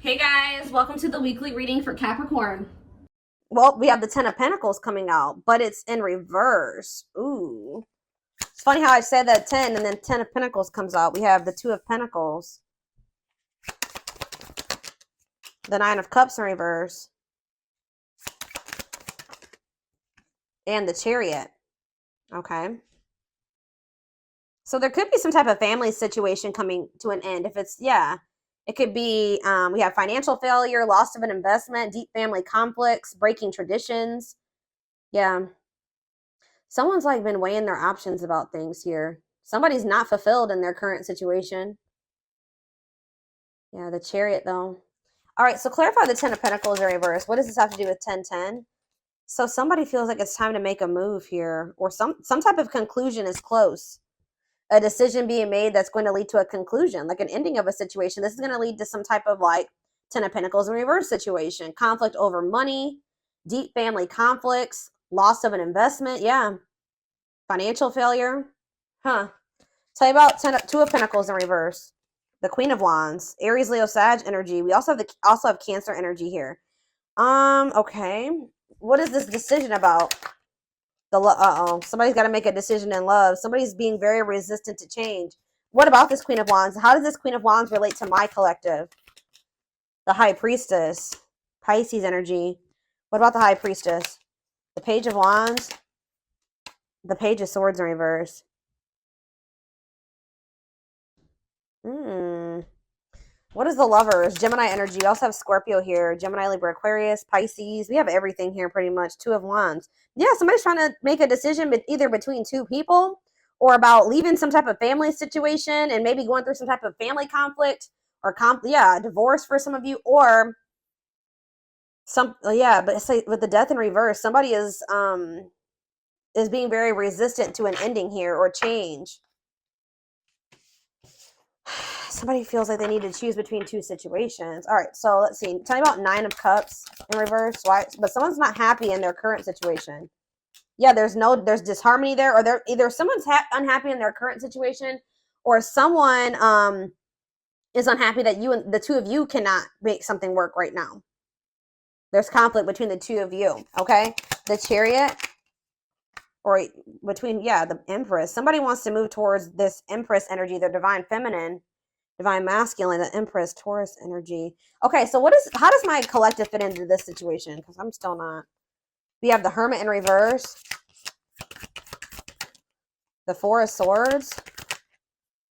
Hey guys, welcome to the weekly reading for Capricorn. Well, we have the Ten of Pentacles coming out, but it's in reverse. Ooh. It's funny how I said that 10 and then 10 of Pentacles comes out. We have the Two of Pentacles, the Nine of Cups in reverse, and the Chariot. Okay. So there could be some type of family situation coming to an end. If it's, yeah, it could be, we have financial failure, loss of an investment, deep family conflicts, breaking traditions. Yeah. Someone's like been weighing their options about things here. Somebody's not fulfilled in their current situation. Yeah, the Chariot though. All right, so clarify the Ten of Pentacles in reverse. What does this have to do with 1010? So somebody feels like it's time to make a move here, or some type of conclusion is close. A decision being made that's going to lead to a conclusion, like an ending of a situation. This is going to lead to some type of like Ten of Pentacles in reverse situation. Conflict over money, deep family conflicts, loss of an investment. Yeah. Financial failure. Huh. Tell you about Two of Pentacles in reverse. The Queen of Wands, Aries, Leo, Sag energy. We also have Cancer energy here. Okay. What is this decision about? Somebody's got to make a decision in love. Somebody's being very resistant to change. What about this Queen of Wands? How does this Queen of Wands relate to my collective? The High Priestess, Pisces energy. What about the High Priestess? The Page of Wands, the Page of Swords in reverse. What is the Lovers? Gemini energy. We also have Scorpio here. Gemini, Libra, Aquarius, Pisces. We have everything here pretty much. Two of Wands. Yeah, somebody's trying to make a decision either between two people or about leaving some type of family situation and maybe going through some type of family conflict or divorce for some of you, or but it's like with the Death in reverse, somebody is being very resistant to an ending here or change. Somebody feels like they need to choose between two situations. All right, so let's see. Tell me about Nine of Cups in reverse. Why? But someone's not happy in their current situation. Yeah, there's disharmony there, or either someone's unhappy in their current situation, or someone is unhappy that the two of you cannot make something work right now. There's conflict between the two of you. Okay, the Chariot, or between the Empress. Somebody wants to move towards this Empress energy, their divine feminine. Divine masculine, the Empress, Taurus energy. Okay, so how does my collective fit into this situation? Because I'm still not. We have the Hermit in reverse. The Four of Swords.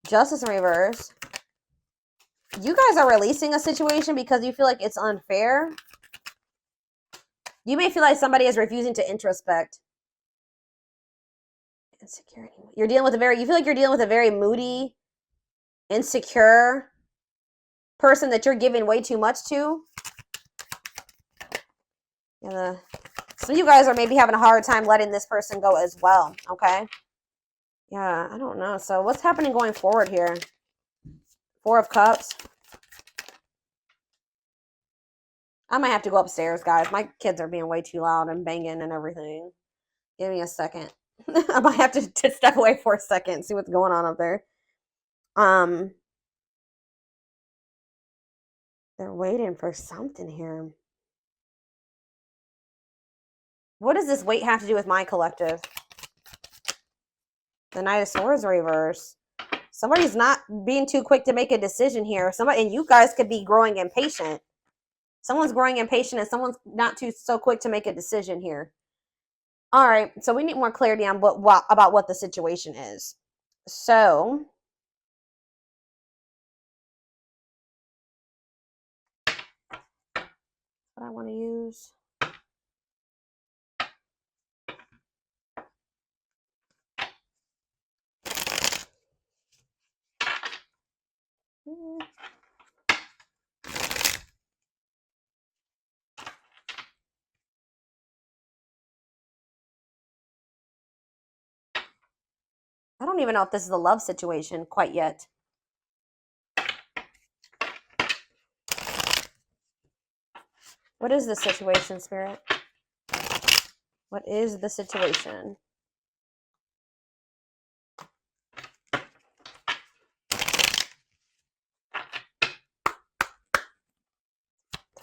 Justice in reverse. You guys are releasing a situation because you feel like it's unfair. You may feel like somebody is refusing to introspect. Insecurity. You feel like you're dealing with a very moody, insecure person that you're giving way too much to. Yeah, some of you guys are maybe having a hard time letting this person go as well, okay? Yeah, I don't know. So what's happening going forward here? Four of Cups. I might have to go upstairs, guys. My kids are being way too loud and banging and everything. Give me a second. I might have to step away for a second and see what's going on up there. They're waiting for something here. What does this wait have to do with my collective? The Knight of Swords reverse. Somebody's not being too quick to make a decision here. And you guys could be growing impatient. Someone's growing impatient and someone's not so quick to make a decision here. All right, so we need more clarity on about what the situation is. So, what I want to use. I don't even know if this is a love situation quite yet. What is the situation, Spirit? What is the situation?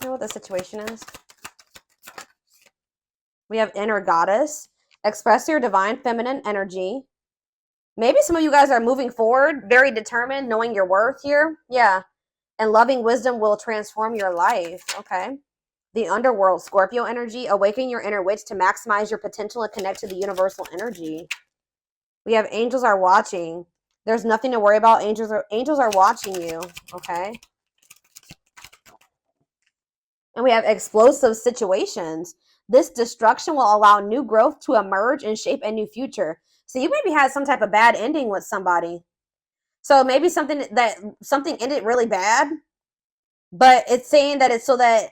Tell me what the situation is. We have inner goddess. Express your divine feminine energy. Maybe some of you guys are moving forward, very determined, knowing your worth here. Yeah. And loving wisdom will transform your life. Okay. The underworld, Scorpio energy. Awaken your inner witch to maximize your potential and connect to the universal energy. We have angels are watching. There's nothing to worry about. Angels are watching you. Okay. And we have explosive situations. This destruction will allow new growth to emerge and shape a new future. So you maybe had some type of bad ending with somebody. So maybe something ended really bad, but it's saying that it's so that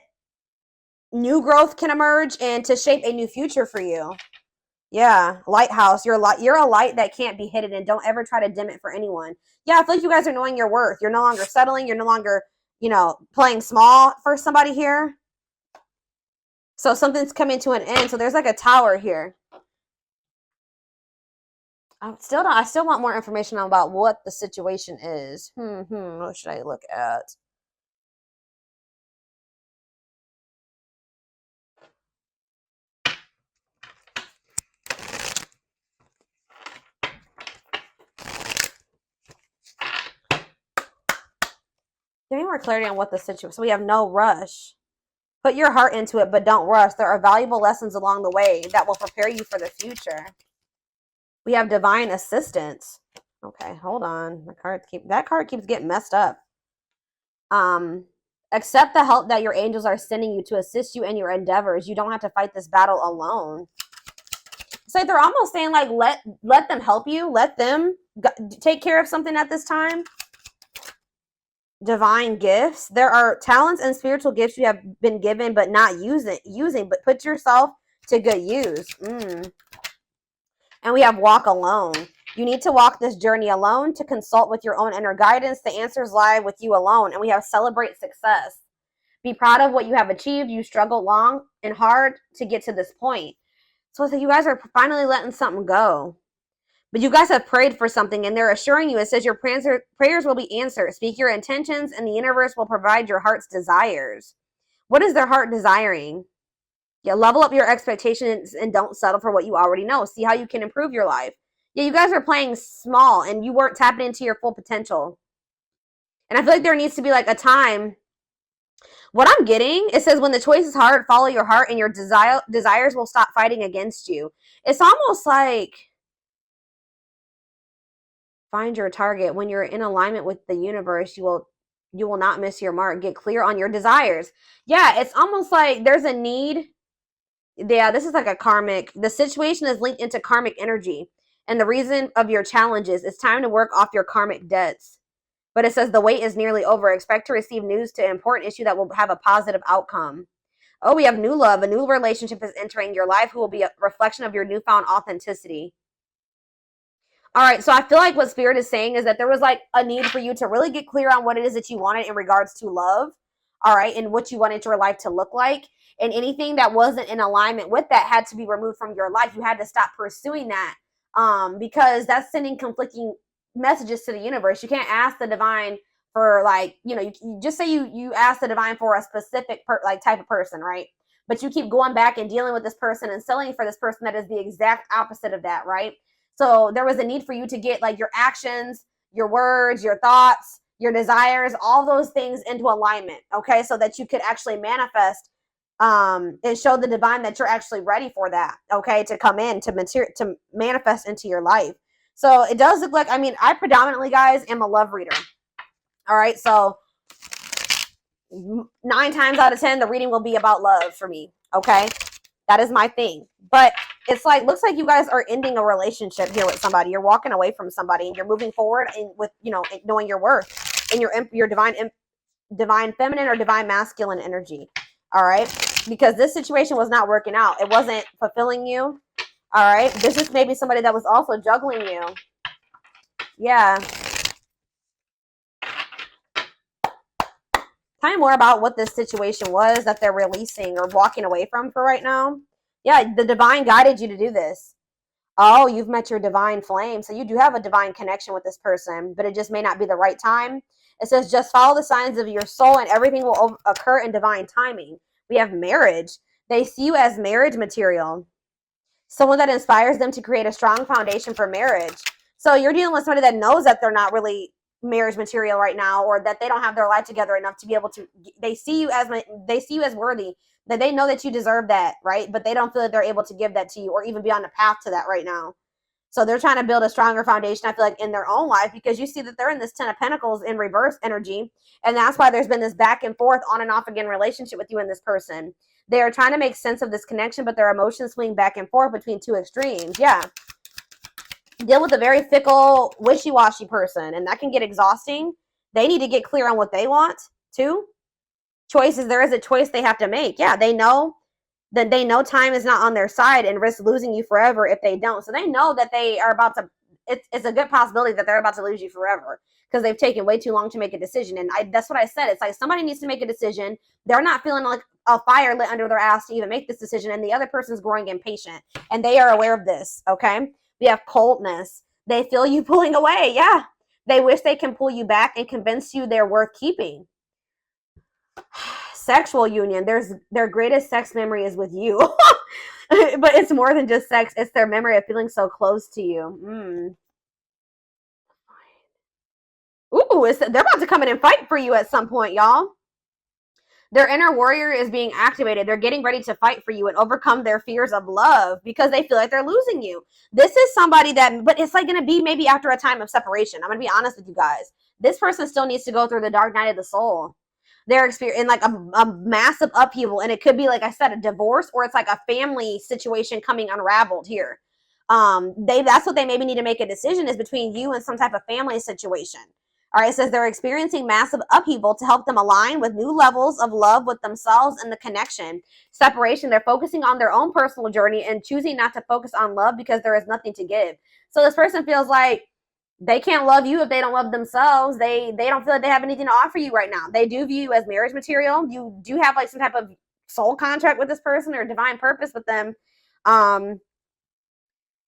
new growth can emerge and to shape a new future for you. Yeah, lighthouse. You're a light that can't be hidden, and don't ever try to dim it for anyone. Yeah, I feel like you guys are knowing your worth. You're no longer settling. You're no longer, playing small for somebody here. So something's coming to an end. So there's like a tower here. I still want more information about what the situation is. What should I look at? Give me more clarity on what the situation. So we have no rush. Put your heart into it, but don't rush. There are valuable lessons along the way that will prepare you for the future. We have divine assistance. Okay, hold on. That card keeps getting messed up. Accept the help that your angels are sending you to assist you in your endeavors. You don't have to fight this battle alone. So they're almost saying like let them help you. Let them take care of something at this time. Divine gifts. There are talents and spiritual gifts you have been given but not using, but put yourself to good use. And we have walk alone. You need to walk this journey alone to consult with your own inner guidance. The answers lie with you alone. And we have celebrate success. Be proud of what you have achieved. You struggled long and hard to get to this point. So you guys are finally letting something go. But you guys have prayed for something, and they're assuring you, it says your prayers will be answered. Speak your intentions, and the universe will provide your heart's desires. What is their heart desiring? Yeah, level up your expectations and don't settle for what you already know. See how you can improve your life. Yeah, you guys are playing small, and you weren't tapping into your full potential. And I feel like there needs to be like a time. What I'm getting, it says when the choice is hard, follow your heart, and your desires will stop fighting against you. It's almost like find your target. When you're in alignment with the universe, you will not miss your mark. Get clear on your desires. Yeah, it's almost like there's a need. Yeah, this is like a karmic. The situation is linked into karmic energy. And the reason of your challenges, it's time to work off your karmic debts. But it says the wait is nearly over. Expect to receive news to an important issue that will have a positive outcome. Oh, we have new love. A new relationship is entering your life who will be a reflection of your newfound authenticity. All right, so I feel like what Spirit is saying is that there was like a need for you to really get clear on what it is that you wanted in regards to love, all right, and what you wanted your life to look like. And anything that wasn't in alignment with that had to be removed from your life. You had to stop pursuing that because that's sending conflicting messages to the universe. You can't ask the divine for like, you just say you ask the divine for a specific type of person, right? But you keep going back and dealing with this person and selling for this person that is the exact opposite of that, right? So there was a need for you to get like your actions, your words, your thoughts, your desires, all those things into alignment, okay? So that you could actually manifest and show the divine that you're actually ready for that, okay? To come in, to manifest into your life. So it does look like, I predominantly, guys, am a love reader. All right, so 9 times out of 10, the reading will be about love for me, okay? That is my thing. But it's like, looks like you guys are ending a relationship here with somebody. You're walking away from somebody and you're moving forward and with, knowing your worth and your divine feminine or divine masculine energy. All right. Because this situation was not working out. It wasn't fulfilling you. All right. This is maybe somebody that was also juggling you. Yeah. Tell me more about what this situation was that they're releasing or walking away from for right now. Yeah, the divine guided you to do this. Oh, you've met your divine flame. So you do have a divine connection with this person, but it just may not be the right time. It says just follow the signs of your soul and everything will occur in divine timing. We have marriage. They see you as marriage material. Someone that inspires them to create a strong foundation for marriage. So you're dealing with somebody that knows that they're not really marriage material right now, or that they don't have their life together enough to be able to, they see you as worthy, that they know that you deserve that, right? But they don't feel that they're able to give that to you or even be on the path to that right now. So they're trying to build a stronger foundation, I feel like, in their own life, because you see that they're in this 10 of Pentacles in reverse energy. And that's why there's been this back and forth, on and off again relationship with you and this person. They are trying to make sense of this connection, but their emotions swing back and forth between two extremes. Yeah. Deal with a very fickle, wishy-washy person, and that can get exhausting. They need to get clear on what they want, too. Choices, there is a choice they have to make. Yeah, they know that time is not on their side and risk losing you forever if they don't. So they know that they are about to, it's a good possibility that they're about to lose you forever because they've taken way too long to make a decision. And that's what I said. It's like somebody needs to make a decision. They're not feeling like a fire lit under their ass to even make this decision, and the other person's growing impatient, and they are aware of this, okay? We have coldness. They feel you pulling away. Yeah. They wish they can pull you back and convince you they're worth keeping. Sexual union. Their greatest sex memory is with you. But it's more than just sex. It's their memory of feeling so close to you. Ooh, they're about to come in and fight for you at some point, y'all. Their inner warrior is being activated. They're getting ready to fight for you and overcome their fears of love because they feel like they're losing you. This is somebody that, but it's like going to be maybe after a time of separation. I'm going to be honest with you guys. This person still needs to go through the dark night of the soul. They're experiencing like a massive upheaval, and it could be, like I said, a divorce, or it's like a family situation coming unraveled here. That's what they maybe need to make a decision, is between you and some type of family situation. All right, it says they're experiencing massive upheaval to help them align with new levels of love with themselves and the connection. Separation, they're focusing on their own personal journey and choosing not to focus on love because there is nothing to give. So this person feels like they can't love you if they don't love themselves. They don't feel like they have anything to offer you right now. They do view you as marriage material. You do have like some type of soul contract with this person or divine purpose with them. And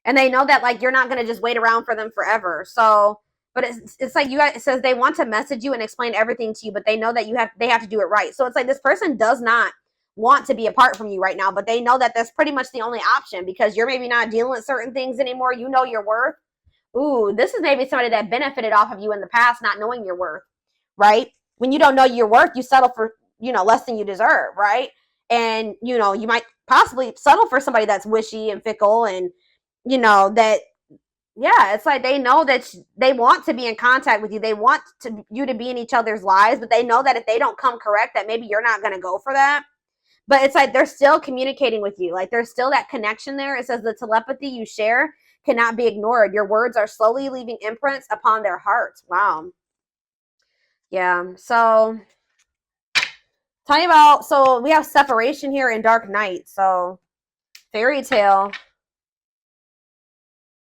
they know that like you're not going to just wait around for them forever. So, but it's like you guys, it says they want to message you and explain everything to you, but they know that they have to do it right. So it's like this person does not want to be apart from you right now, but they know that that's pretty much the only option because you're maybe not dealing with certain things anymore. You know your worth. Ooh, this is maybe somebody that benefited off of you in the past, not knowing your worth, right? When you don't know your worth, you settle for, less than you deserve, right? And, you might possibly settle for somebody that's wishy and fickle and, that, yeah, it's like they know that they want to be in contact with you. They want you to be in each other's lives, but they know that if they don't come correct, that maybe you're not going to go for that. But it's like they're still communicating with you. Like there's still that connection there. It says the telepathy you share cannot be ignored. Your words are slowly leaving imprints upon their hearts. Wow. Yeah. So tell you about, so we have separation here in Dark Night. So fairy tale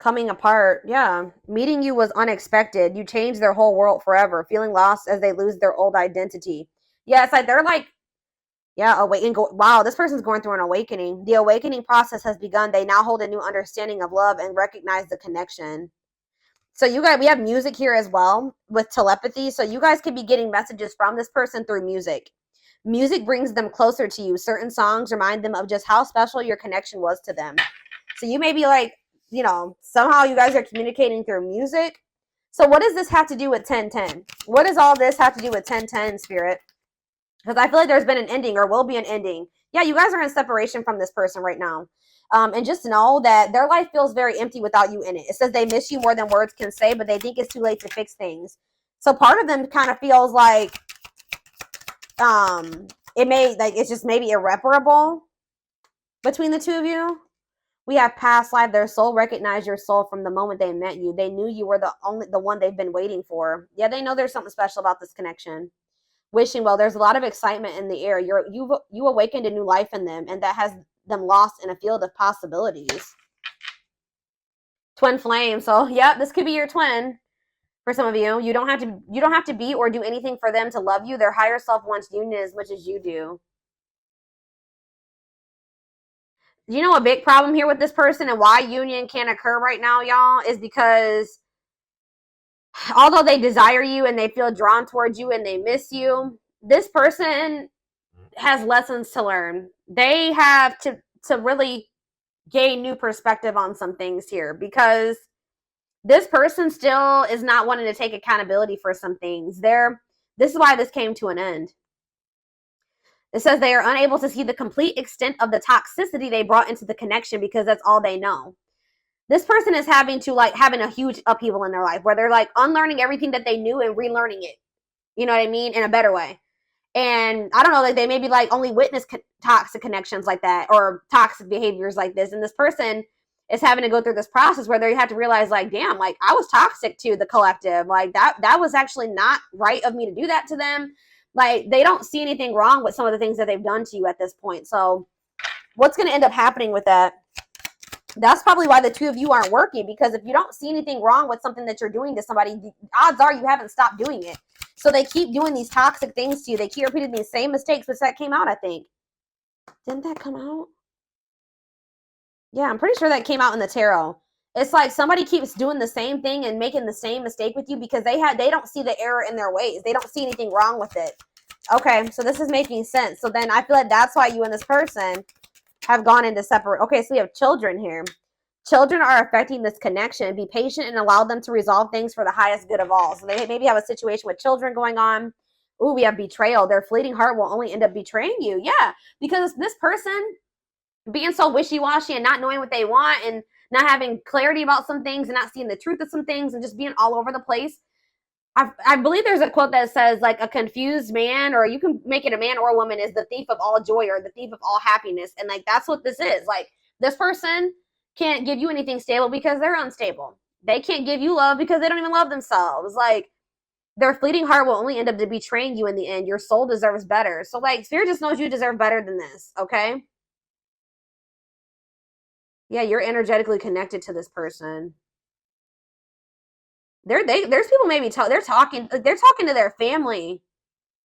coming apart. Yeah. Meeting you was unexpected. You changed their whole world forever. Feeling lost as they lose their old identity. Yeah. It's like they're like, yeah, wow, this person's going through an awakening. The awakening process has begun. They now hold a new understanding of love and recognize the connection. So we have music here as well with telepathy. So you guys could be getting messages from this person through music. Music brings them closer to you. Certain songs remind them of just how special your connection was to them. So you may be like, somehow you guys are communicating through music. So what does this have to do with 1010? What does all this have to do with 1010, Spirit? Because I feel like there's been an ending or will be an ending. Yeah, you guys are in separation from this person right now. And just know that their life feels very empty without you in it. It says they miss you more than words can say, but they think it's too late to fix things. So part of them kind of feels like it's just maybe irreparable between the two of you. We have past life. Their soul recognized your soul from the moment they met you. They knew you were the one they've been waiting for. Yeah, they know there's something special about this connection. Wishing well, there's a lot of excitement in the air. You awakened a new life in them, and that has them lost in a field of possibilities. Twin flame. So yeah, this could be your twin for some of you. You don't have to be or do anything for them to love you. Their higher self wants union as much as you do. You know, a big problem here with this person and why union can't occur right now, y'all, is because although they desire you and they feel drawn towards you and they miss you, this person has lessons to learn. They have to really gain new perspective on some things here, because this person still is not wanting to take accountability for some things. This is why this came to an end. It says they are unable to see the complete extent of the toxicity they brought into the connection because that's all they know. This person is having a huge upheaval in their life where they're like unlearning everything that they knew and relearning it. You know what I mean? In a better way. And I don't know, like they maybe like only witness toxic connections like that or toxic behaviors like this. And this person is having to go through this process where they have to realize like, damn, like I was toxic to the collective. Like that was actually not right of me to do that to them. Like they don't see anything wrong with some of the things that they've done to you at this point. So what's going to end up happening with that? That's probably why the two of you aren't working, because if you don't see anything wrong with something that you're doing to somebody, the odds are you haven't stopped doing it. So they keep doing these toxic things to you. They keep repeating these same mistakes, which that came out, I think. Didn't that come out? Yeah, I'm pretty sure that came out in the tarot. It's like somebody keeps doing the same thing and making the same mistake with you because they don't see the error in their ways. They don't see anything wrong with it. Okay, so this is making sense. So then I feel like that's why you and this person have gone into separate. Okay, so we have children here. Children are affecting this connection. Be patient and allow them to resolve things for the highest good of all. So they maybe have a situation with children going on. Ooh, we have betrayal. Their fleeting heart will only end up betraying you. Yeah, because this person being so wishy-washy and not knowing what they want and not having clarity about some things and not seeing the truth of some things and just being all over the place. I believe there's a quote that says like a confused man, or you can make it a man or a woman, is the thief of all joy or the thief of all happiness. And like that's what this is. Like this person can't give you anything stable because they're unstable. They can't give you love because they don't even love themselves. Like their fleeting heart will only end up betraying you in the end. Your soul deserves better. So like Spirit just knows you deserve better than this. Okay. Yeah, you're energetically connected to this person. There's people maybe they're talking to their family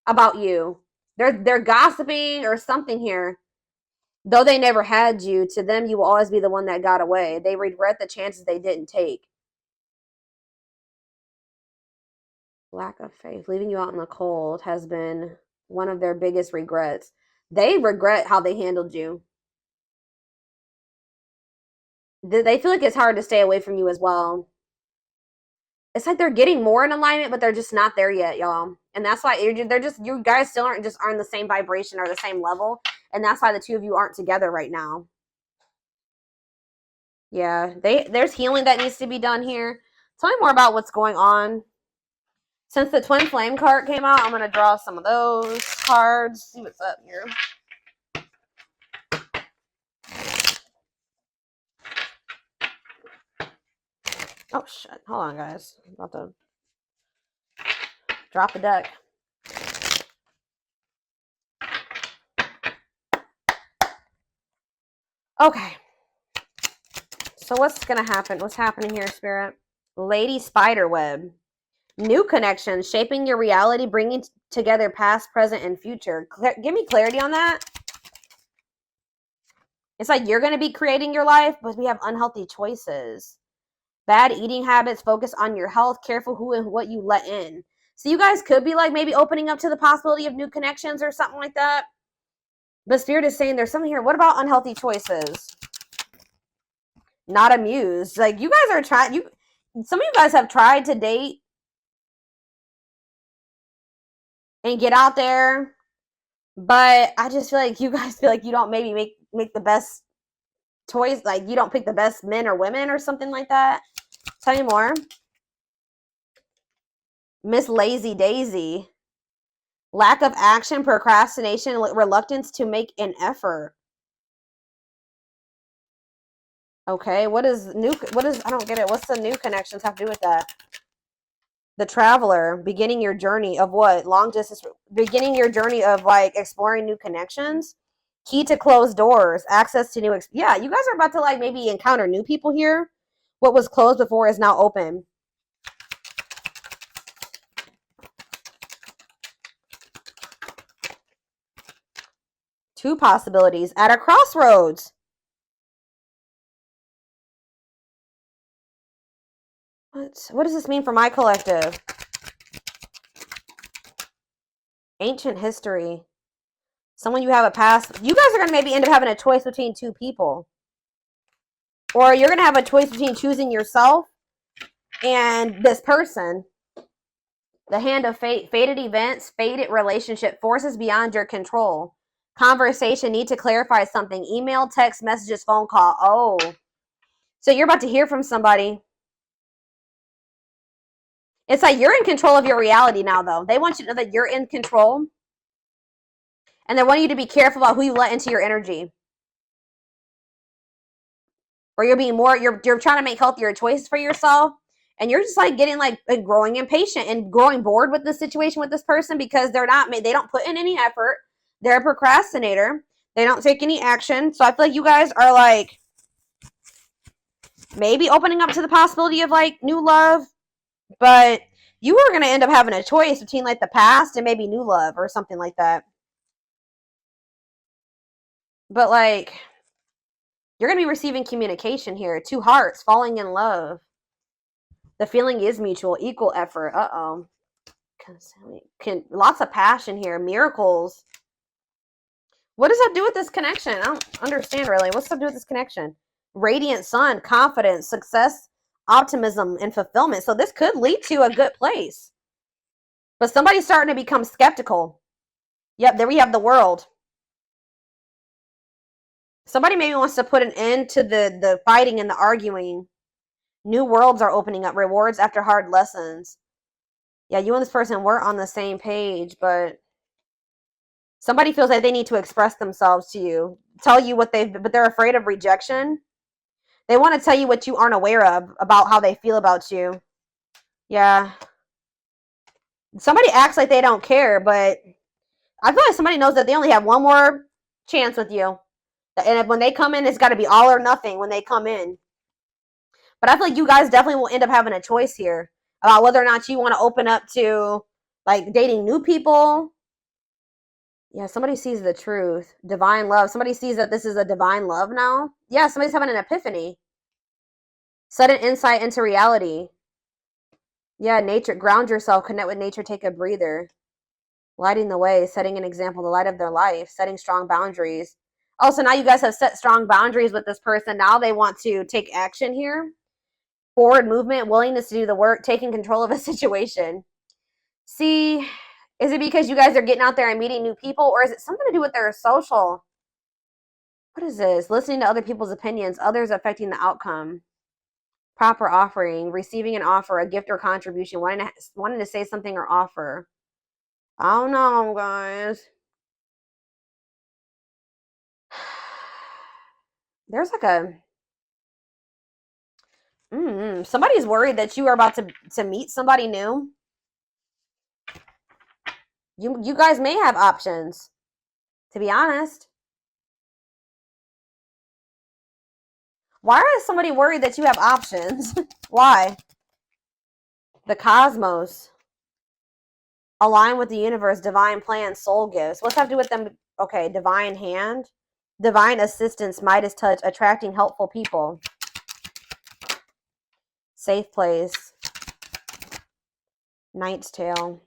about you. They're gossiping or something here. Though they never had you, to them you will always be the one that got away. They regret the chances they didn't take. Lack of faith, leaving you out in the cold has been one of their biggest regrets. They regret how they handled you. They feel like it's hard to stay away from you as well. It's like they're getting more in alignment, but they're just not there yet, y'all. And that's why you guys still aren't the same vibration or the same level. And that's why the two of you aren't together right now. Yeah, there's healing that needs to be done here. Tell me more about what's going on. Since the Twin Flame card came out, I'm going to draw some of those cards. See what's up here. Oh, shit. Hold on, guys. I'm about to drop the deck. Okay. So what's going to happen? What's happening here, Spirit? Lady Spiderweb. New connections, shaping your reality, bringing together past, present, and future. Give me clarity on that. It's like you're going to be creating your life, but we have unhealthy choices. Bad eating habits, focus on your health, careful who and what you let in. So you guys could be like maybe opening up to the possibility of new connections or something like that. But Spirit is saying there's something here. What about unhealthy choices? Not amused. Like you guys are trying, some of you guys have tried to date and get out there, but I just feel like you guys feel like you don't maybe make the best choice. Like you don't pick the best men or women or something like that. Tell me more. Miss Lazy Daisy. Lack of action, procrastination, reluctance to make an effort. Okay, I don't get it. What's the new connections have to do with that? The Traveler, beginning your journey of what? Long distance, beginning your journey of like exploring new connections. Key to closed doors, access to new, yeah, you guys are about to like maybe encounter new people here. What was closed before is now open. Two possibilities at a crossroads. What does this mean for my collective? Ancient history. Someone you have a past. You guys are going to maybe end up having a choice between two people. Or you're going to have a choice between choosing yourself and this person. The hand of fate. Fated events. Fated relationship. Forces beyond your control. Conversation. Need to clarify something. Email, text, messages, phone call. Oh. So you're about to hear from somebody. It's like you're in control of your reality now, though. They want you to know that you're in control. And they want you to be careful about who you let into your energy. Or you're being more, you're trying to make healthier choices for yourself. And you're just like getting like growing impatient and growing bored with the situation with this person because they don't put in any effort. They're a procrastinator. They don't take any action. So I feel like you guys are like maybe opening up to the possibility of like new love. But you are going to end up having a choice between like the past and maybe new love or something like that. But like, you're going to be receiving communication here. Two hearts falling in love. The feeling is mutual, equal effort. Uh-oh. Lots of passion here. Miracles. What does that do with this connection? I don't understand really. What's that do with this connection? Radiant sun, confidence, success, optimism, and fulfillment. So this could lead to a good place. But somebody's starting to become skeptical. Yep, there we have the world. Somebody maybe wants to put an end to the fighting and the arguing. New worlds are opening up. Rewards after hard lessons. Yeah, you and this person weren't on the same page, but somebody feels like they need to express themselves to you. Tell you what but they're afraid of rejection. They want to tell you what you aren't aware of about how they feel about you. Yeah. Somebody acts like they don't care, but I feel like somebody knows that they only have one more chance with you. And when they come in, it's got to be all or nothing when they come in. But I feel like you guys definitely will end up having a choice here about whether or not you want to open up to like dating new people. Yeah, somebody sees the truth. Divine love. Somebody sees that this is a divine love now. Yeah, somebody's having an epiphany. Sudden insight into reality. Yeah, nature. Ground yourself. Connect with nature. Take a breather. Lighting the way. Setting an example. The light of their life. Setting strong boundaries. Oh, so now you guys have set strong boundaries with this person. Now they want to take action here. Forward movement. Willingness to do the work. Taking control of a situation. See, is it because you guys are getting out there and meeting new people? Or is it something to do with their social? What is this? Listening to other people's opinions. Others affecting the outcome. Proper offering. Receiving an offer. A gift or contribution. Wanting to say something or offer. I don't know, guys. There's like a... somebody's worried that you are about to meet somebody new. You guys may have options, to be honest. Why is somebody worried that you have options? Why? The cosmos. Align with the universe, divine plan, soul gifts. What's that have to do with them? Okay, divine hand. Divine assistance, Midas touch, attracting helpful people. Safe place. Knight's tale.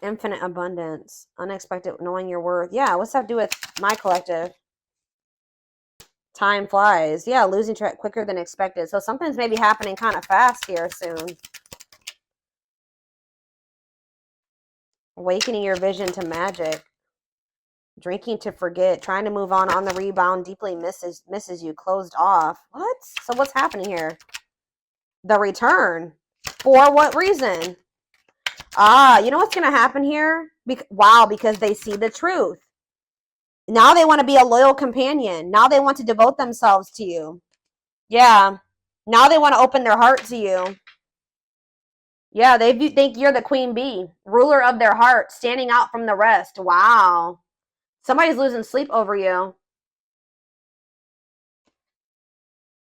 Infinite abundance. Unexpected, knowing your worth. Yeah, what's that have to do with my collective? Time flies. Yeah, losing track quicker than expected. So something's maybe happening kind of fast here soon. Awakening your vision to magic. Drinking to forget. Trying to move on the rebound. Deeply misses you. Closed off. What? So what's happening here? The return. For what reason? You know what's going to happen here? Wow, because they see the truth. Now they want to be a loyal companion. Now they want to devote themselves to you. Yeah. Now they want to open their heart to you. Yeah, they think you're the queen bee. Ruler of their heart. Standing out from the rest. Wow. Somebody's losing sleep over you.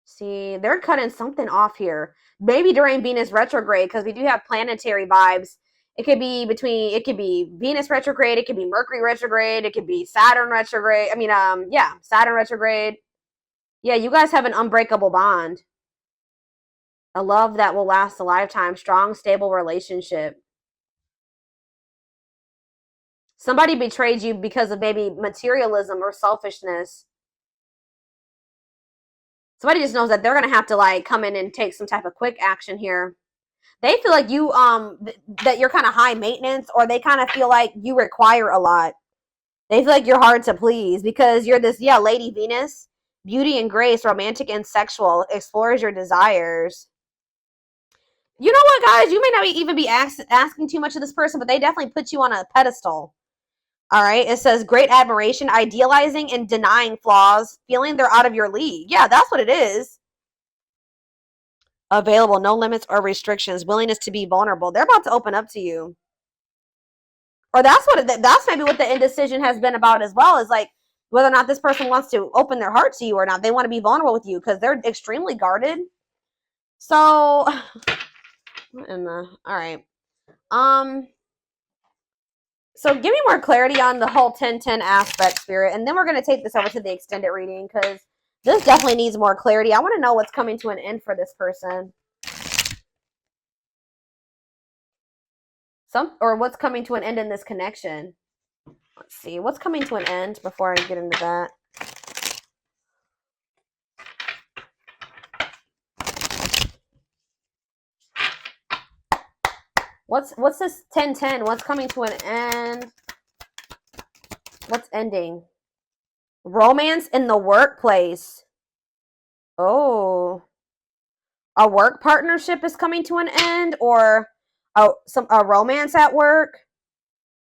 See, they're cutting something off here. Maybe during Venus retrograde, because we do have planetary vibes. It could be Venus retrograde. It could be Mercury retrograde. It could be Saturn retrograde. Saturn retrograde. Yeah, you guys have an unbreakable bond. A love that will last a lifetime. Strong, stable relationship. Somebody betrayed you because of maybe materialism or selfishness. Somebody just knows that they're going to have to like come in and take some type of quick action here. They feel like you that you're kind of high maintenance, or they kind of feel like you require a lot. They feel like you're hard to please because you're this, yeah, Lady Venus, beauty and grace, romantic and sexual, explores your desires. You know what, guys? You may not even be asking too much of this person, but they definitely put you on a pedestal. All right. It says great admiration, idealizing and denying flaws, feeling they're out of your league. Yeah, that's what it is. Available, no limits or restrictions, willingness to be vulnerable. They're about to open up to you. Or that's maybe what the indecision has been about as well, is like whether or not this person wants to open their heart to you or not. They want to be vulnerable with you because they're extremely guarded. So, all right. So give me more clarity on the whole 10-10 aspect, Spirit, and then we're going to take this over to the extended reading because this definitely needs more clarity. I want to know what's coming to an end for this person. Or what's coming to an end in this connection. Let's see. What's coming to an end before I get into that? What's this 10-10? What's coming to an end? What's ending? Romance in the workplace. Oh. A work partnership is coming to an end, or a romance at work,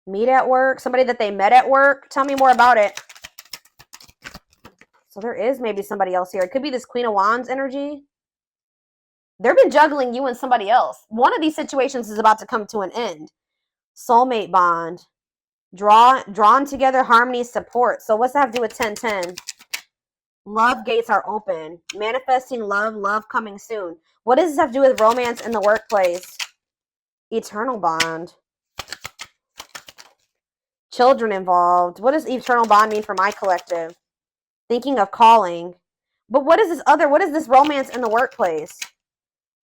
meet at work, somebody that they met at work. Tell me more about it. So there is maybe somebody else here. It could be this Queen of Wands energy. They've been juggling you and somebody else. One of these situations is about to come to an end. Soulmate bond. Drawn together, harmony, support. So what's that have to do with 10-10? Love gates are open. Manifesting love coming soon. What does this have to do with romance in the workplace? Eternal bond. Children involved. What does eternal bond mean for my collective? Thinking of calling. But what is this romance in the workplace?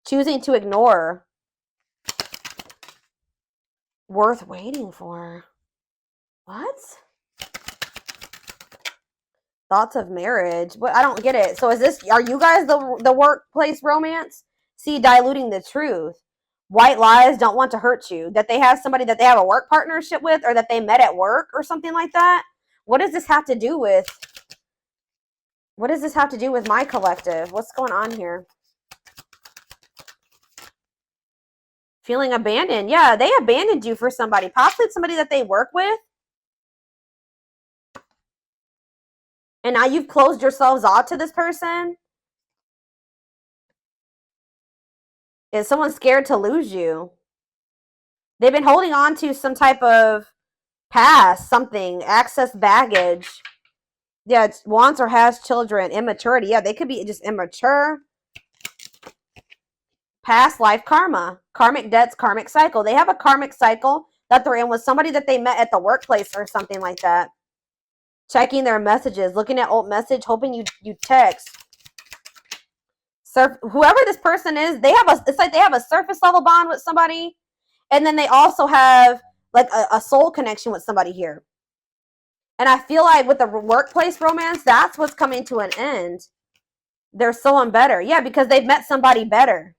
Choosing to ignore. Worth waiting for. What? Thoughts of marriage. What? I don't get it. So are you guys the workplace romance? See, diluting the truth. White lies, don't want to hurt you. That they have somebody that they have a work partnership with, or that they met at work or something like that. What does this have to do with? What does this have to do with my collective? What's going on here? Feeling abandoned. Yeah, they abandoned you for somebody. Possibly somebody that they work with. And now you've closed yourselves off to this person. Is someone scared to lose you? They've been holding on to some type of past, something, access baggage. Yeah, it's wants or has children, immaturity. Yeah, they could be just immature. Past life karma, karmic debts, karmic cycle. They have a karmic cycle that they're in with somebody that they met at the workplace or something like that. Checking their messages, looking at old message, hoping you text. Whoever this person is, it's like they have a surface level bond with somebody, and then they also have like a soul connection with somebody here. And I feel like with the workplace romance, that's what's coming to an end. There's someone better. Yeah, because they've met somebody better.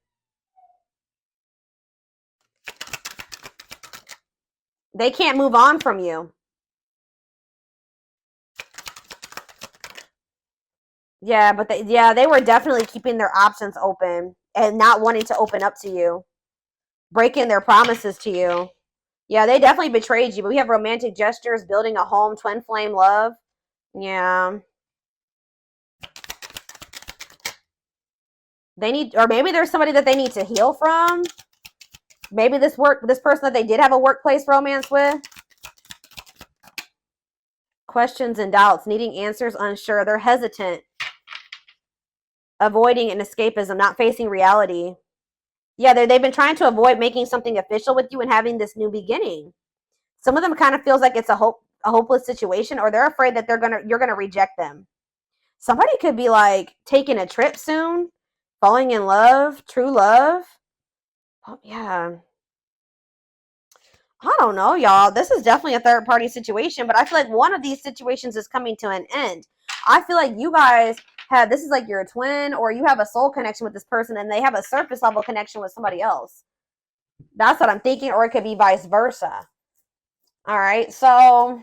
They can't move on from you. Yeah, but they were definitely keeping their options open and not wanting to open up to you. Breaking their promises to you. Yeah, they definitely betrayed you, but we have romantic gestures, building a home, twin flame love. Yeah. Or maybe there's somebody that they need to heal from. Maybe this person that they did have a workplace romance with. Questions and doubts, needing answers, unsure. They're hesitant. Avoiding an escapism, not facing reality. Yeah, they've been trying to avoid making something official with you and having this new beginning. Some of them kind of feels like it's a hopeless situation, or they're afraid that you're gonna reject them. Somebody could be like taking a trip soon, falling in love, true love. Oh, yeah. I don't know, y'all. This is definitely a third party situation, but I feel like one of these situations is coming to an end. I feel like you guys have, this is like your twin, or you have a soul connection with this person and they have a surface level connection with somebody else. That's what I'm thinking, or it could be vice versa. All right, so